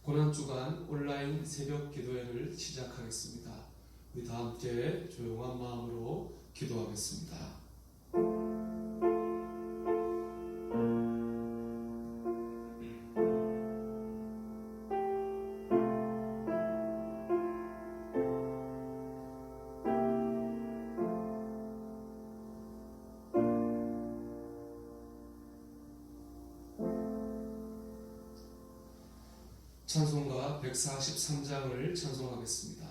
고난주간 온라인 새벽 기도회를 시작하겠습니다. 우리 다 함께 조용한 마음으로 기도하겠습니다. 찬송가 143장을 찬송하겠습니다.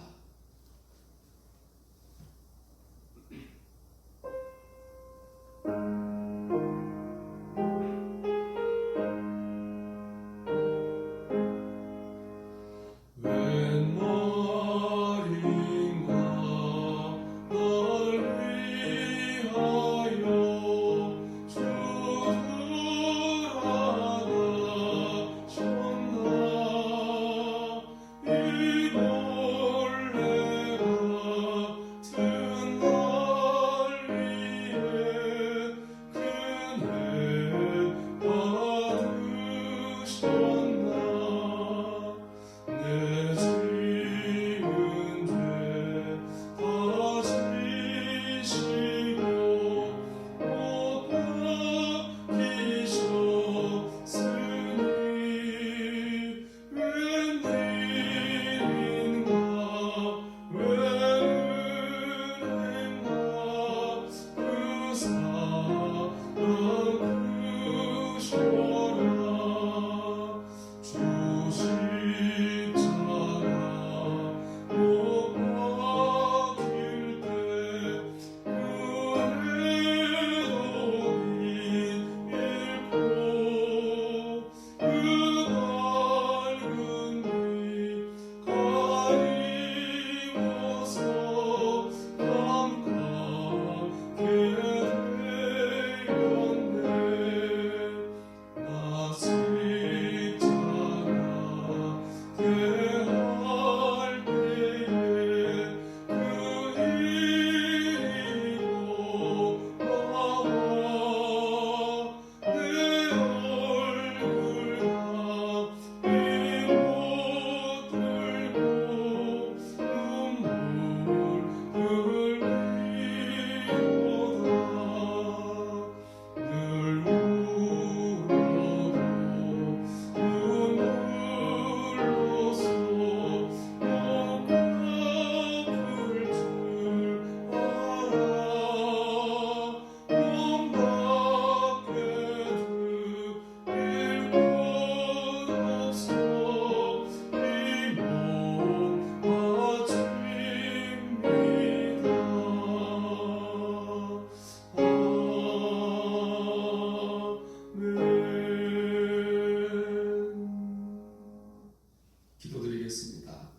기도드리겠습니다.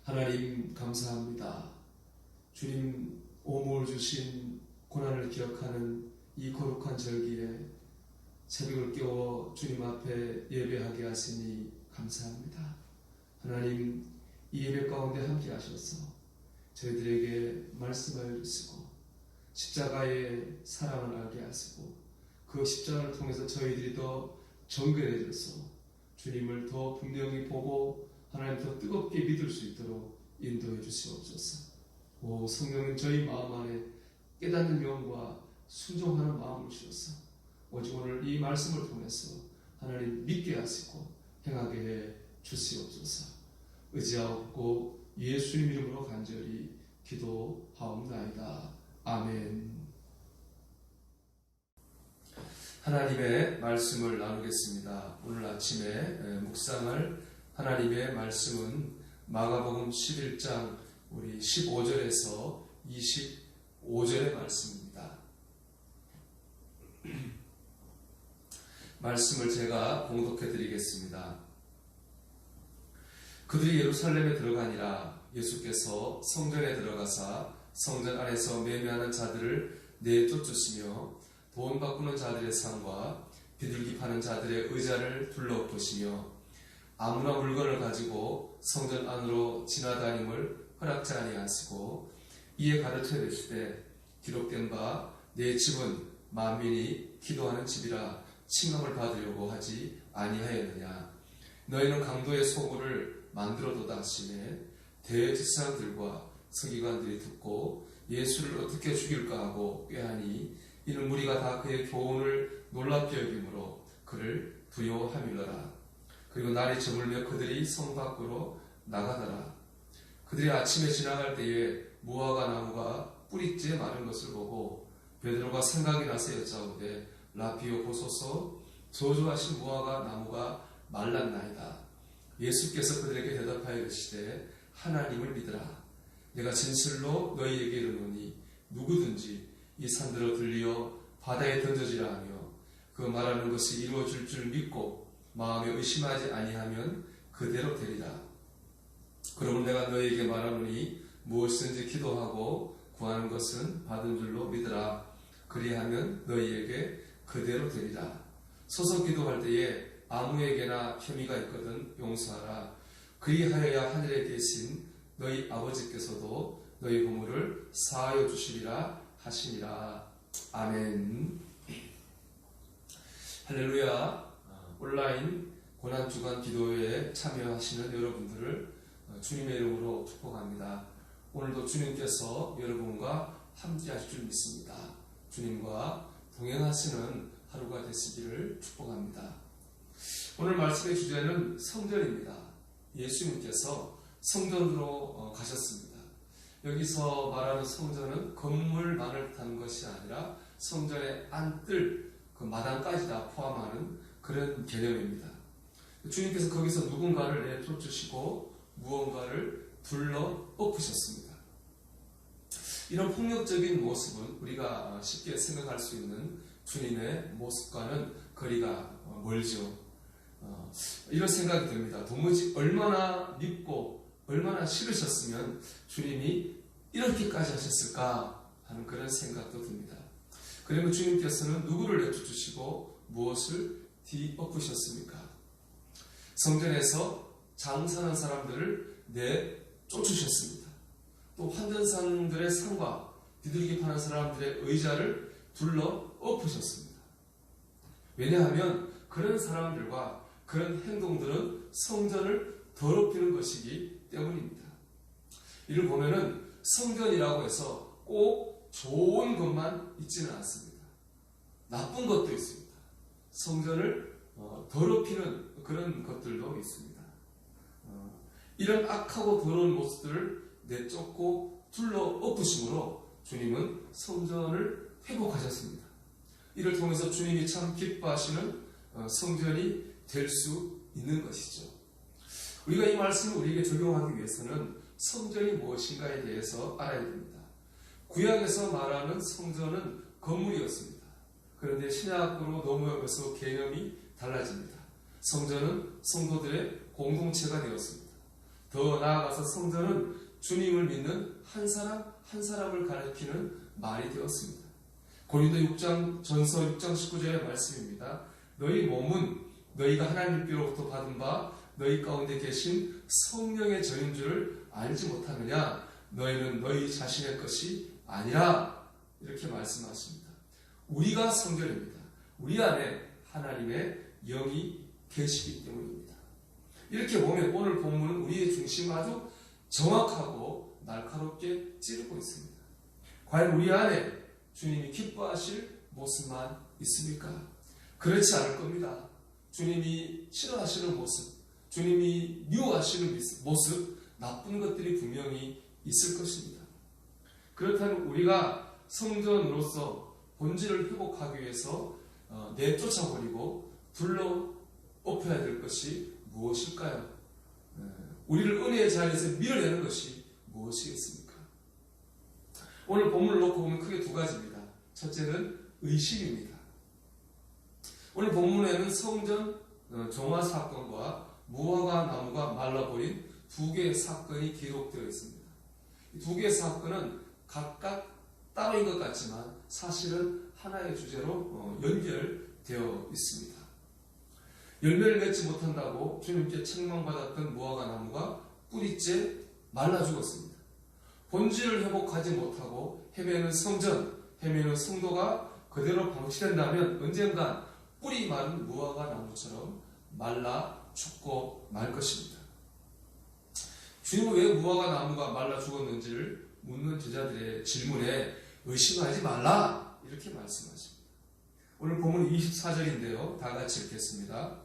하나님 감사합니다. 주님 오물 주신 고난을 기억하는 이 거룩한 절기에 새벽을 깨워 주님 앞에 예배하게 하시니 감사합니다. 하나님 이 예배 가운데 함께 하셔서 저희들에게 말씀을 주시고 십자가의 사랑을 알게 하시고 그 십자가를 통해서 저희들이 더 정결해져서 주님을 더 분명히 보고 하나님 더 뜨겁게 믿을 수 있도록 인도해 주시옵소서. 오 성령님 저희 마음 안에 깨닫는 영과 순종하는 마음을 주셔서 오직 오늘 이 말씀을 통해서 하나님 믿게 하시고 행하게 해 주시옵소서. 의지하옵고 예수님 이름으로 간절히 기도하옵나이다. 아멘. 하나님의 말씀을 나누겠습니다. 오늘 아침에 묵상할 하나님의 말씀은 마가복음 11장 우리 15절에서 25절의 말씀입니다. 말씀을 제가 봉독해 드리겠습니다. 그들이 예루살렘에 들어가니라. 예수께서 성전에 들어가사 성전 안에서 매매하는 자들을 내쫓으시며 돈 바꾸는 자들의 상과 비둘기 파는 자들의 의자를 둘러보시며 아무나 물건을 가지고 성전 안으로 지나다님을 허락지 아니하시고 이에 가르쳐 이르시되 기록된 바 내 집은 만민이 기도하는 집이라 칭함을 받으려고 하지 아니하였느냐. 너희는 강도의 소굴을 만들어도다 하시매 대제사장들과 서기관들이 듣고 예수를 어떻게 죽일까 하고 꾀하니 이는 무리가 다 그의 교훈을 놀랍게 여김으로 그를 두려워함일러라. 그리고 날이 저물며 그들이 성 밖으로 나가더라. 그들이 아침에 지나갈 때에 무화과 나무가 뿌리째 마른 것을 보고 베드로가 생각이 나서 여짜오되 라피오 보소서 저주하신 무화과 나무가 말랐나이다. 예수께서 그들에게 대답하여 이르시되 하나님을 믿으라. 내가 진실로 너희에게 이르노니 누구든지 이 산들어 들리어 바다에 던져지라 하며 그 말하는 것이 이루어질 줄 믿고 마음에 의심하지 아니하면 그대로 되리라. 그러므로 내가 너희에게 말하노니 무엇이든지 기도하고 구하는 것은 받은 줄로 믿으라. 그리하면 너희에게 그대로 되리라. 서서 기도할 때에 아무에게나 혐의가 있거든 용서하라. 그리하여야 하늘에 계신 너희 아버지께서도 너희 허물을 사하여 주시리라 하시니라. 아멘. 할렐루야. 온라인 고난주간 기도회에 참여하시는 여러분들을 주님의 이름으로 축복합니다. 오늘도 주님께서 여러분과 함께 하실 줄 믿습니다. 주님과 동행하시는 하루가 되시기를 축복합니다. 오늘 말씀의 주제는 성전입니다. 예수님께서 성전으로 가셨습니다. 여기서 말하는 성전은 건물만을 뜻하는 것이 아니라 성전의 안뜰, 그 마당까지 다 포함하는 그런 개념입니다. 주님께서 거기서 누군가를 내쫓으시고 무언가를 불러 엎으셨습니다. 이런 폭력적인 모습은 우리가 쉽게 생각할 수 있는 주님의 모습과는 거리가 멀죠. 이런 생각이 듭니다. 도무지 얼마나 밉고 얼마나 싫으셨으면 주님이 이렇게까지 하셨을까 하는 그런 생각도 듭니다. 그러면 주님께서는 누구를 내쫓으시고 무엇을 뒤엎으셨습니까? 성전에서 장사하는 사람들을 내쫓으셨습니다. 또 환전상들의 상과 비둘기 파는 사람들의 의자를 불러 엎으셨습니다. 왜냐하면 그런 사람들과 그런 행동들은 성전을 더럽히는 것이기 때문입니다. 이를 보면은 성전이라고 해서 꼭 좋은 것만 있지는 않습니다. 나쁜 것도 있습니다. 성전을 더럽히는 그런 것들도 있습니다. 이런 악하고 더러운 모습들을 내쫓고 둘러 엎으심으로 주님은 성전을 회복하셨습니다. 이를 통해서 주님이 참 기뻐하시는 성전이 될 수 있는 것이죠. 우리가 이 말씀을 우리에게 적용하기 위해서는 성전이 무엇인가에 대해서 알아야 됩니다. 구약에서 말하는 성전은 건물이었습니다. 그런데 신약으로 넘어오면서 개념이 달라집니다. 성전은 성도들의 공동체가 되었습니다. 더 나아가서 성전은 주님을 믿는 한 사람 한 사람을 가리키는 말이 되었습니다. 고린도 6장 전서 6장 19절의 말씀입니다. 너희 몸은 너희가 하나님께로부터 받은 바 너희 가운데 계신 성령의 전인 줄을 알지 못하느냐? 너희는 너희 자신의 것이 아니라 이렇게 말씀하십니다. 우리가 성전입니다. 우리 안에 하나님의 영이 계시기 때문입니다. 이렇게 보면 오늘 본문은 우리의 중심을 아주 정확하고 날카롭게 찌르고 있습니다. 과연 우리 안에 주님이 기뻐하실 모습만 있습니까? 그렇지 않을 겁니다. 주님이 싫어하시는 모습, 주님이 미워하시는 모습, 나쁜 것들이 분명히 있을 것입니다. 그렇다면 우리가 성전으로서 본질을 회복하기 위해서 내쫓아버리고 둘러 엎어야 될 것이 무엇일까요? 우리를 은혜의 자리에서 밀어내는 것이 무엇이겠습니까? 오늘 본문을 놓고 보면 크게 두 가지입니다. 첫째는 의심입니다. 오늘 본문에는 성전 정화 사건과 무화과 나무가 말라버린 두 개의 사건이 기록되어 있습니다. 이 두 개의 사건은 각각 따로인 것 같지만 사실은 하나의 주제로 연결되어 있습니다. 열매를 맺지 못한다고 주님께 책망받았던 무화과 나무가 뿌리째 말라 죽었습니다. 본질을 회복하지 못하고 헤매는 성전, 헤매는 성도가 그대로 방치된다면 언젠간 뿌리 마른 무화과 나무처럼 말라 죽고 말 것입니다. 주님은 왜 무화과 나무가 말라 죽었는지를 묻는 제자들의 질문에 의심하지 말라 이렇게 말씀하십니다. 오늘 본문 24절인데요. 다 같이 읽겠습니다.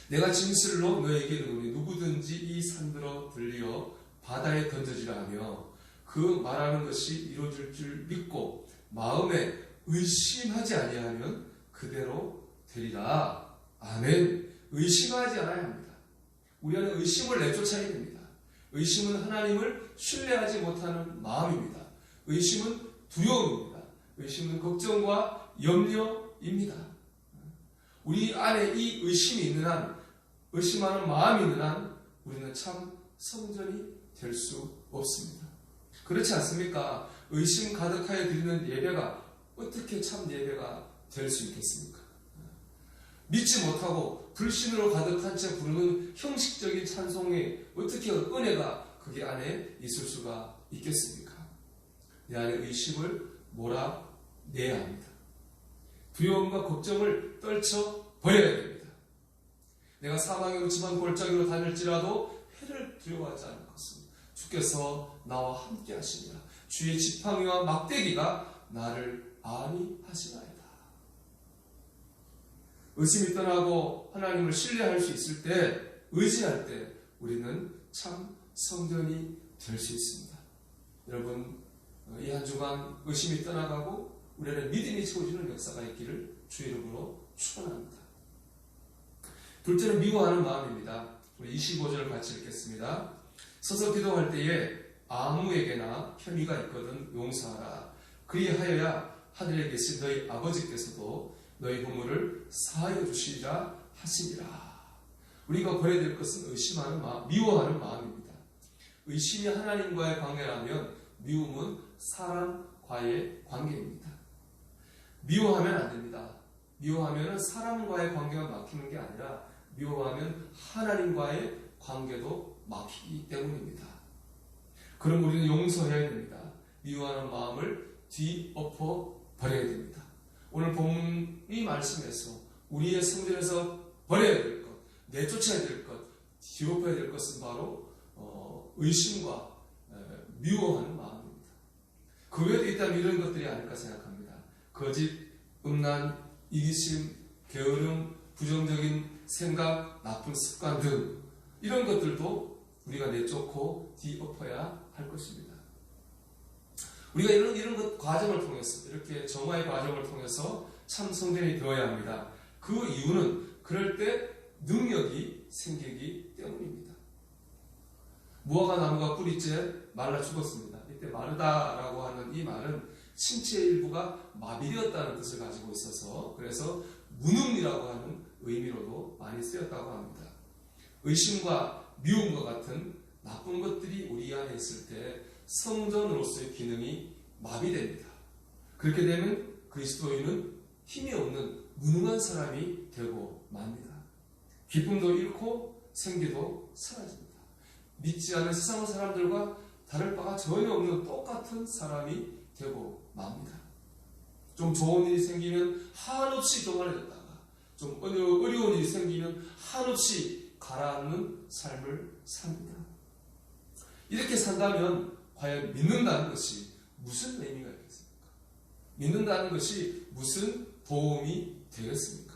내가 진실로 너에게 이르노니 누구든지 이 산들어 들리어 바다에 던져지라 하며 그 말하는 것이 이루어질 줄 믿고 마음에 의심하지 아니하면 그대로 되리라. 아멘. 의심하지 않아야 합니다. 우리 안에 의심을 내쫓아야 됩니다. 의심은 하나님을 신뢰하지 못하는 마음입니다. 의심은 두려움입니다. 의심은 걱정과 염려입니다. 우리 안에 이 의심이 있는 한, 의심하는 마음이 있는 한 우리는 참 성전이 될 수 없습니다. 그렇지 않습니까? 의심 가득하여 드리는 예배가 어떻게 참 예배가 될 수 있겠습니까? 믿지 못하고 불신으로 가득한 채 부르는 형식적인 찬송에 어떻게 은혜가 그게 안에 있을 수가 있겠습니까? 내 안에 의심을 몰아내야 합니다. 두려움과 걱정을 떨쳐 버려야 됩니다. 내가 사망의 음침한 골짜기로 다닐지라도 해를 두려워하지 않을 것은 주께서 나와 함께 하시니라. 주의 지팡이와 막대기가 나를 안위하시나이다. 의심이 떠나고 하나님을 신뢰할 수 있을 때, 의지할 때 우리는 참 성전이 될 수 있습니다. 여러분, 이 한 주간 의심이 떠나가고 우리는 믿음이 채워지는 역사가 있기를 주의 이름으로 축원합니다. 둘째는 미워하는 마음입니다. 우리 25절 같이 읽겠습니다. 서서 기도할 때에 아무에게나 혐의가 있거든 용서하라. 그리하여야 하늘에 계신 너희 아버지께서도 너희 허물을 사하여 주시리라 하시니라. 우리가 버려야 될 것은 의심하는 마음, 미워하는 마음입니다. 의심이 하나님과의 관계라면 미움은 사람과의 관계입니다. 미워하면 안 됩니다. 미워하면 사람과의 관계가 막히는 게 아니라 미워하면 하나님과의 관계도 막히기 때문입니다. 그럼 우리는 용서해야 됩니다. 미워하는 마음을 뒤엎어 버려야 됩니다. 오늘 본문이 말씀해서 우리의 성전에서 버려야 될 것, 내쫓아야 될 것, 뒤엎어야 될 것은 바로 의심과 미워하는 마음입니다. 그 외에도 있다면 이런 것들이 아닐까 생각합니다. 거짓, 음란, 이기심, 게으름, 부정적인 생각, 나쁜 습관 등 이런 것들도 우리가 내쫓고 뒤엎어야 할 것입니다. 우리가 이런 것 과정을 통해서, 이렇게 정화의 과정을 통해서 참 성전이 되어야 합니다. 그 이유는 그럴 때 능력이 생기기 때문입니다. 무화과 나무가 뿌리째 말라 죽었습니다. 이때 마르다라고 하는 이 말은 신체의 일부가 마비되었다는 뜻을 가지고 있어서 그래서 무능이라고 하는 의미로도 많이 쓰였다고 합니다. 의심과 미움과 같은 나쁜 것들이 우리 안에 있을 때 성전으로서의 기능이 마비됩니다. 그렇게 되면 그리스도인은 힘이 없는 무능한 사람이 되고 맙니다. 기쁨도 잃고 생기도 사라집니다. 믿지 않은 세상 사람들과 다를 바가 전혀 없는 똑같은 사람이 되고 맙니다. 좀 좋은 일이 생기면 한없이 교만해졌다가 좀 어려운 일이 생기면 한없이 가라앉는 삶을 삽니다. 이렇게 산다면 과연 믿는다는 것이 무슨 의미가 있겠습니까? 믿는다는 것이 무슨 도움이 되겠습니까?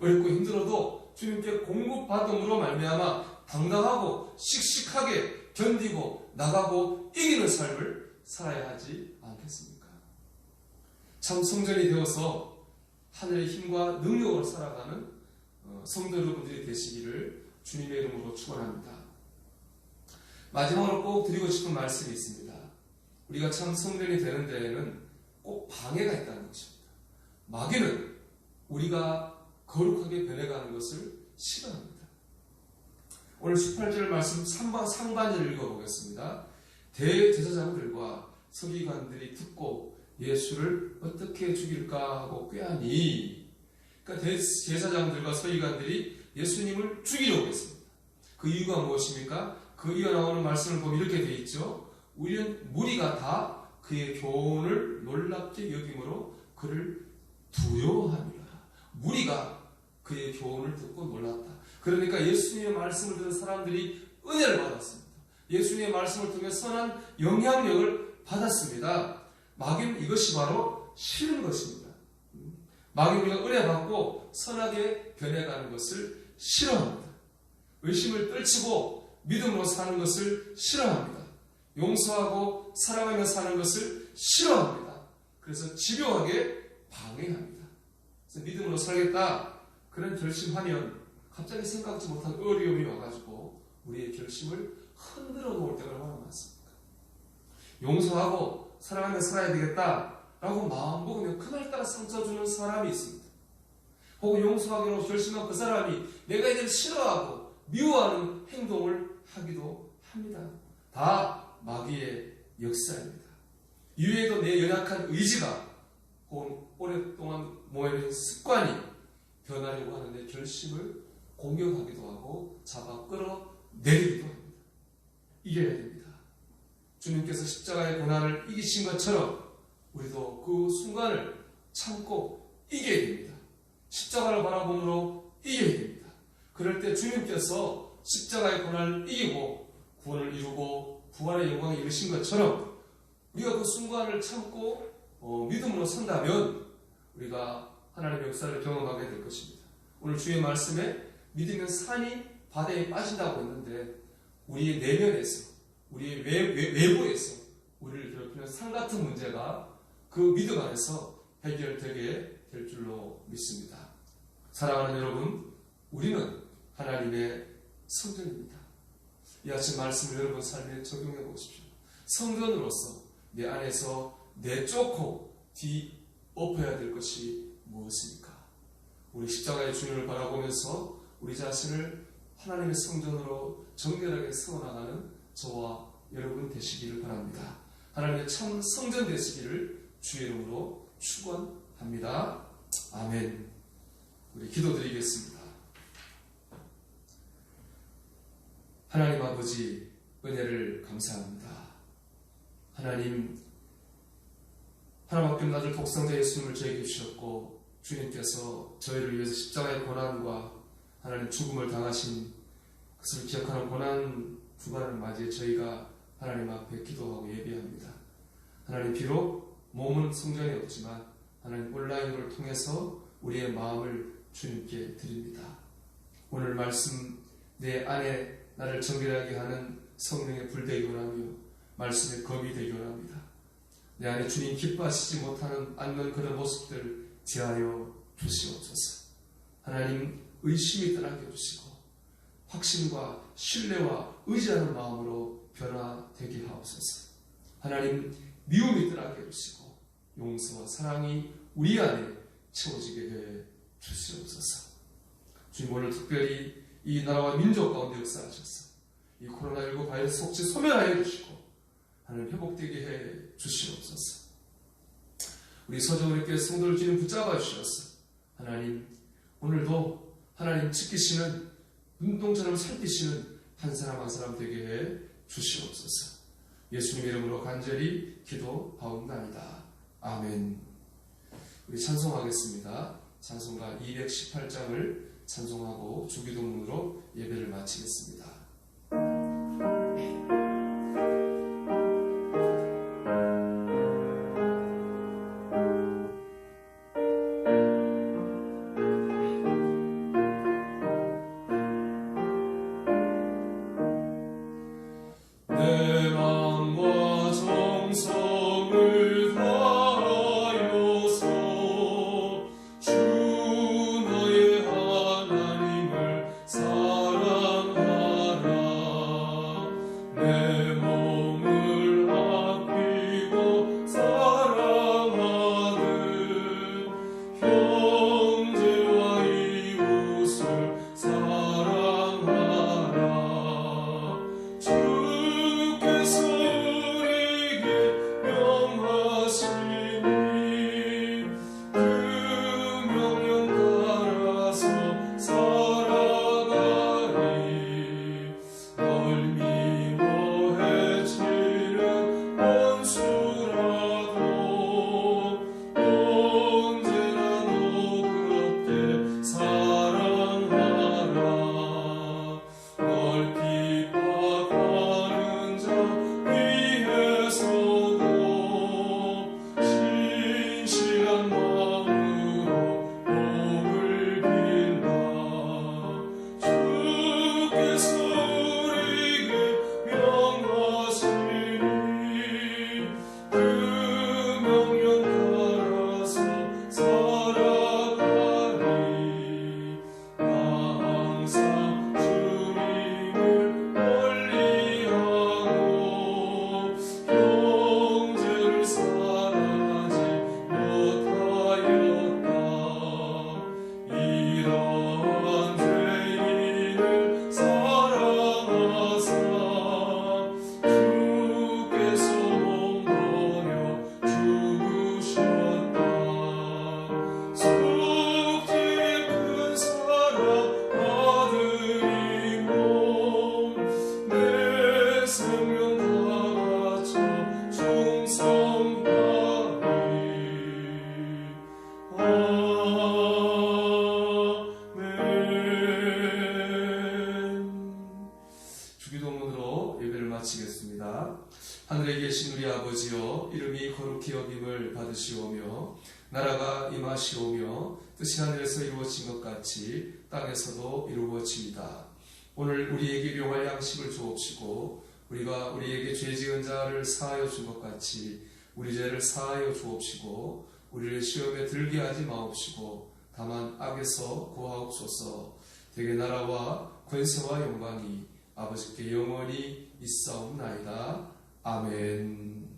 어렵고 힘들어도 주님께 공급받음으로 말미암아 당당하고 씩씩하게 견디고 나가고 이기는 삶을 살아야 하지 않겠습니까? 참 성전이 되어서 하늘의 힘과 능력으로 살아가는 성도 여러분들이 되시기를 주님의 이름으로 축원합니다. 마지막으로 꼭 드리고 싶은 말씀이 있습니다. 우리가 참 성전이 되는 데에는 꼭 방해가 있다는 것입니다. 마귀는 우리가 거룩하게 변해가는 것을 싫어합니다. 오늘 18절 말씀 상반절을 읽어보겠습니다. 대제사장들과 서기관들이 듣고 예수를 어떻게 죽일까 하고 꾀하니, 그러니까 대제사장들과 서기관들이 예수님을 죽이려고 했습니다. 그 이유가 무엇입니까? 그 이어 나오는 말씀을 보면 이렇게 되어 있죠. 우리는 무리가 다 그의 교훈을 놀랍게 여김으로 그를 두려워합니다. 무리가 그의 교훈을 듣고 놀랐다. 그러니까 예수님의 말씀을 듣는 사람들이 은혜를 받았습니다. 예수님의 말씀을 통해 선한 영향력을 받았습니다. 마귀는 이것이 바로 싫은 것입니다. 마귀는 우리가 은혜 받고 선하게 변해가는 것을 싫어합니다. 의심을 떨치고 믿음으로 사는 것을 싫어합니다. 용서하고 사랑하며 사는 것을 싫어합니다. 그래서 집요하게 방해합니다. 그래서 믿음으로 살겠다 그런 결심하면 갑자기 생각지 못한 어려움이 와가지고 우리의 결심을 흔들어 놓을 때가 얼마나 많습니까? 용서하고 사랑하며 살아야 되겠다라고 마음 먹으면 그날따라 상처 주는 사람이 있습니다. 혹은 용서하기로 결심한 그 사람이 내가 이제는 싫어하고 미워하는 행동을 하기도 합니다. 다 마귀의 역사입니다. 이외에도 내 연약한 의지가 혹은 오랫동안 모여있는 습관이 변하려고 하는 내 결심을 공격하기도 하고 잡아 끌어내리기도 합니다. 이겨야 됩니다. 주님께서 십자가의 고난을 이기신 것처럼 우리도 그 순간을 참고 이겨야 됩니다. 십자가를 바라봄으로 이겨야 됩니다. 그럴 때 주님께서 십자가의 고난을 이기고 구원을 이루고 부활의 영광에 이르신 것처럼 우리가 그 순간을 참고 믿음으로 산다면 우리가 하나님의 역사를 경험하게 될 것입니다. 오늘 주의 말씀에 믿으면 산이 바다에 빠진다고 했는데 우리의 내면에서 우리의 외부에서 우리를 괴롭히는 산 같은 문제가 그 믿음 안에서 해결되게 될 줄로 믿습니다. 사랑하는 여러분, 우리는 하나님의 성전입니다. 이 아침 말씀을 여러분 삶에 적용해 보십시오. 성전으로서 내 안에서 내쫓고 뒤엎어야 될 것이 무엇입니까? 우리 십자가의 주님을 바라보면서 우리 자신을 하나님의 성전으로 정결하게 세워나가는 저와 여러분 되시기를 바랍니다. 하나님의 참 성전 되시기를 주의 이름으로 축원합니다. 아멘. 우리 기도드리겠습니다. 하나님 아버지 은혜를 감사합니다. 하나님 하나님께 나들 독생자 예수님을 저에게 주셨고 주님께서 저희를 위해서 십자가의 고난과 하나님 죽음을 당하신 그것을 기억하는 고난 주간을 맞이해 저희가 하나님 앞에 기도하고 예배합니다. 하나님 비록 몸은 성전이 없지만 하나님 온라인을 통해서 우리의 마음을 주님께 드립니다. 오늘 말씀 내 안에 나를 정결하게 하는 성령의 불 되기 원하며 말씀의 검이 되기 원합니다. 내 안에 주님 기뻐하시지 못하는 않는 그런 모습들 제하여 주시옵소서. 하나님 의심이 떠나게 해주시고 확신과 신뢰와 의지하는 마음으로 변화되게 하옵소서. 하나님 미움이 떠나게 해주시고 용서와 사랑이 우리 안에 채워지게 해 주시옵소서. 주님 오늘 특별히 이 나라와 민족 가운데 역사하셔서 이 코로나19 바이러스 속지 소멸하여 주시고 하나님 회복되게 해 주시옵소서. 우리 서정원님께 성도를 주님 붙잡아 주셔서 하나님 오늘도 하나님 지키시는 눈동처럼 살피시는 한 사람 한 사람 되게 해 주시옵소서. 예수님 이름으로 간절히 기도하옵나이다. 아멘. 우리 찬송하겠습니다. 찬송가 218장을 찬송하고 주기도문으로 예배를 마치겠습니다. 내 받으시오며 나라가 임하시오며 뜻이 하늘에서 이루어진 것 같이 땅에서도 이루어지이다. 오늘 우리에게 용할 양식을 주옵시고 우리가 우리에게 죄 지은 자를 사하여 준 것 같이 우리 죄를 사하여 주옵시고 우리를 시험에 들게 하지 마옵시고 다만 악에서 구하옵소서. 대개 나라와 권세와 영광이 아버지께 영원히 있사옵나이다. 아멘.